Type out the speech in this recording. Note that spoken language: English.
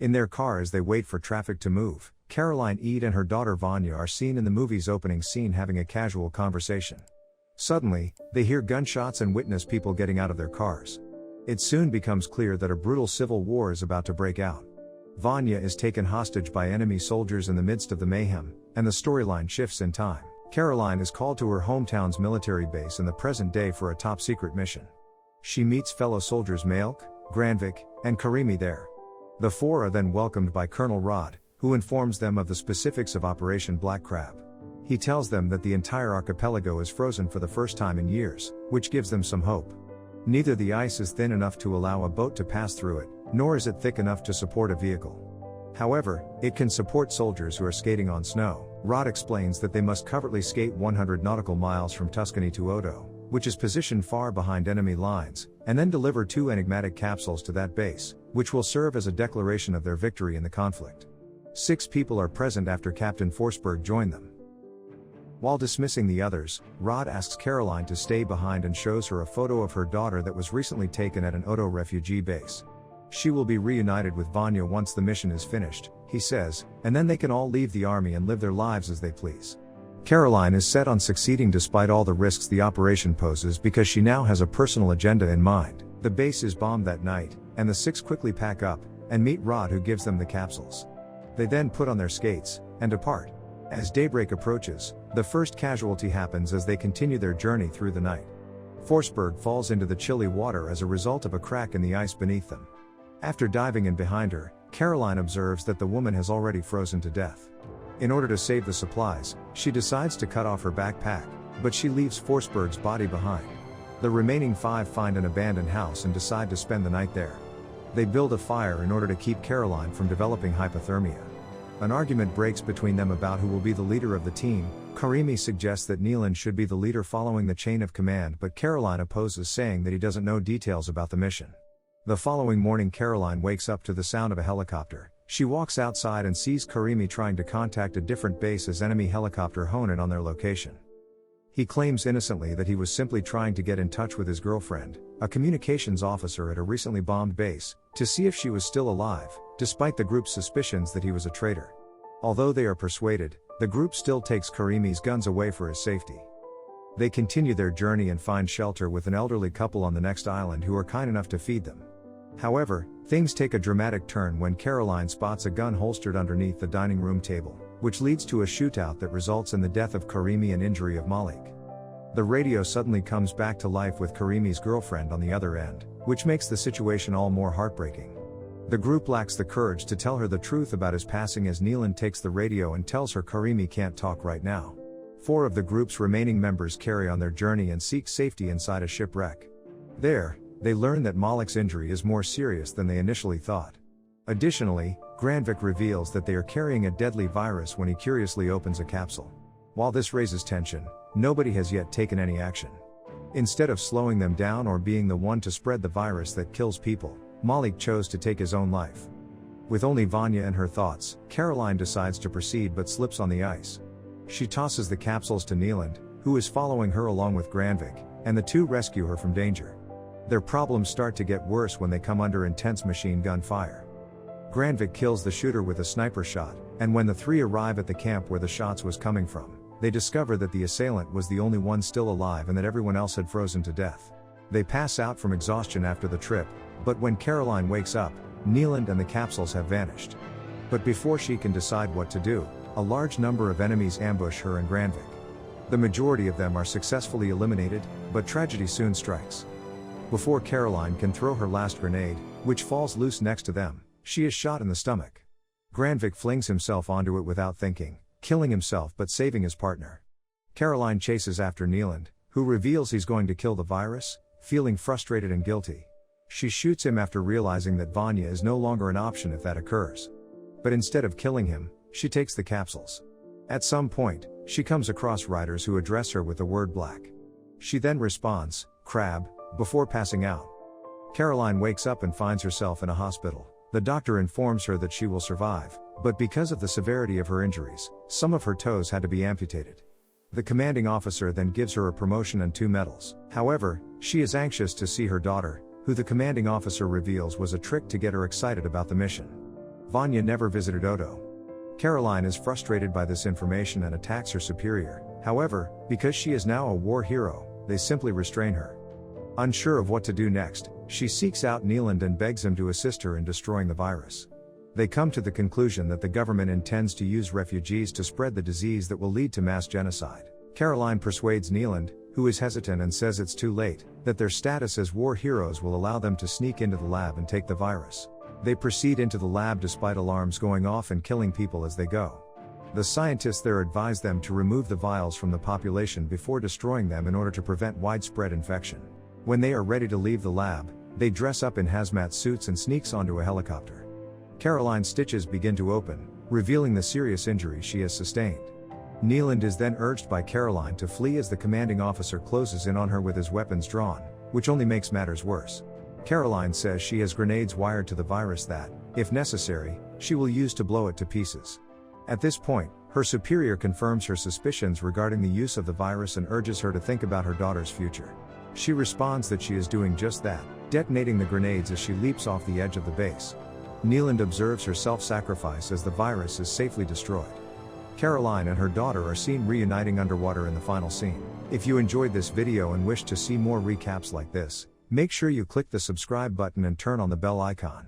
In their car as they wait for traffic to move, Caroline Edh and her daughter Vanya are seen in the movie's opening scene having a casual conversation. Suddenly, they hear gunshots and witness people getting out of their cars. It soon becomes clear that a brutal civil war is about to break out. Vanya is taken hostage by enemy soldiers in the midst of the mayhem, and the storyline shifts in time. Caroline is called to her hometown's military base in the present day for a top-secret mission. She meets fellow soldiers Malk, Granvik, and Karimi there. The four are then welcomed by Colonel Rod, who informs them of the specifics of Operation Black Crab. He tells them that the entire archipelago is frozen for the first time in years, which gives them some hope. Neither the ice is thin enough to allow a boat to pass through it, nor is it thick enough to support a vehicle. However, it can support soldiers who are skating on snow. Rod explains that they must covertly skate 100 nautical miles from Tuscany to Odo, which is positioned far behind enemy lines, and then deliver 2 enigmatic capsules to that base, which will serve as a declaration of their victory in the conflict. 6 people are present after Captain Forsberg joined them. While dismissing the others, Rod asks Caroline to stay behind and shows her a photo of her daughter that was recently taken at an Odo refugee base. She will be reunited with Vanya once the mission is finished, he says, and then they can all leave the army and live their lives as they please. Caroline is set on succeeding despite all the risks the operation poses because she now has a personal agenda in mind. The base is bombed that night, and the 6 quickly pack up, and meet Rod, who gives them the capsules. They then put on their skates, and depart. As daybreak approaches, the first casualty happens as they continue their journey through the night. Forsberg falls into the chilly water as a result of a crack in the ice beneath them. After diving in behind her, Caroline observes that the woman has already frozen to death. In order to save the supplies, she decides to cut off her backpack, but she leaves Forsberg's body behind. The remaining 5 find an abandoned house and decide to spend the night there. They build a fire in order to keep Caroline from developing hypothermia. An argument breaks between them about who will be the leader of the team. Karimi suggests that Neelan should be the leader following the chain of command, but Caroline opposes, saying that he doesn't know details about the mission. The following morning, Caroline wakes up to the sound of a helicopter. She walks outside and sees Karimi trying to contact a different base as enemy helicopter hone in on their location. He claims innocently that he was simply trying to get in touch with his girlfriend, a communications officer at a recently bombed base, to see if she was still alive, despite the group's suspicions that he was a traitor. Although they are persuaded, the group still takes Karimi's guns away for his safety. They continue their journey and find shelter with an elderly couple on the next island who are kind enough to feed them. However, things take a dramatic turn when Caroline spots a gun holstered underneath the dining room table, which leads to a shootout that results in the death of Karimi and injury of Malik. The radio suddenly comes back to life with Karimi's girlfriend on the other end, which makes the situation all more heartbreaking. The group lacks the courage to tell her the truth about his passing as Neelan takes the radio and tells her Karimi can't talk right now. 4 of the group's remaining members carry on their journey and seek safety inside a shipwreck. There, they learn that Malik's injury is more serious than they initially thought. Additionally, Granvik reveals that they are carrying a deadly virus when he curiously opens a capsule. While this raises tension, nobody has yet taken any action. Instead of slowing them down or being the one to spread the virus that kills people, Malik chose to take his own life. With only Vanya in her thoughts, Caroline decides to proceed but slips on the ice. She tosses the capsules to Neelan, who is following her along with Granvik, and the 2 rescue her from danger. Their problems start to get worse when they come under intense machine gun fire. Granvik kills the shooter with a sniper shot, and when the 3 arrive at the camp where the shots was coming from, they discover that the assailant was the only one still alive and that everyone else had frozen to death. They pass out from exhaustion after the trip, but when Caroline wakes up, Neelan and the capsules have vanished. But before she can decide what to do, a large number of enemies ambush her and Granvik. The majority of them are successfully eliminated, but tragedy soon strikes. Before Caroline can throw her last grenade, which falls loose next to them, she is shot in the stomach. Granvik flings himself onto it without thinking, killing himself but saving his partner. Caroline chases after Neelan, who reveals he's going to kill the virus, feeling frustrated and guilty. She shoots him after realizing that Vanya is no longer an option if that occurs. But instead of killing him, she takes the capsules. At some point, she comes across riders who address her with the word black. She then responds, "Crab," before passing out. Caroline wakes up and finds herself in a hospital. The doctor informs her that she will survive, but because of the severity of her injuries, some of her toes had to be amputated. The commanding officer then gives her a promotion and 2 medals. However, she is anxious to see her daughter, who the commanding officer reveals was a trick to get her excited about the mission. Vanya never visited Odo. Caroline is frustrated by this information and attacks her superior. However, because she is now a war hero, they simply restrain her. Unsure of what to do next, she seeks out Neeland and begs him to assist her in destroying the virus. They come to the conclusion that the government intends to use refugees to spread the disease that will lead to mass genocide. Caroline persuades Neeland, who is hesitant and says it's too late, that their status as war heroes will allow them to sneak into the lab and take the virus. They proceed into the lab despite alarms going off and killing people as they go. The scientists there advise them to remove the vials from the population before destroying them in order to prevent widespread infection. When they are ready to leave the lab, they dress up in hazmat suits and sneaks onto a helicopter. Caroline's stitches begin to open, revealing the serious injury she has sustained. Neeland is then urged by Caroline to flee as the commanding officer closes in on her with his weapons drawn, which only makes matters worse. Caroline says she has grenades wired to the virus that, if necessary, she will use to blow it to pieces. At this point, her superior confirms her suspicions regarding the use of the virus and urges her to think about her daughter's future. She responds that she is doing just that, detonating the grenades as she leaps off the edge of the base. Neeland observes her self-sacrifice as the virus is safely destroyed. Caroline and her daughter are seen reuniting underwater in the final scene. If you enjoyed this video and wish to see more recaps like this, make sure you click the subscribe button and turn on the bell icon.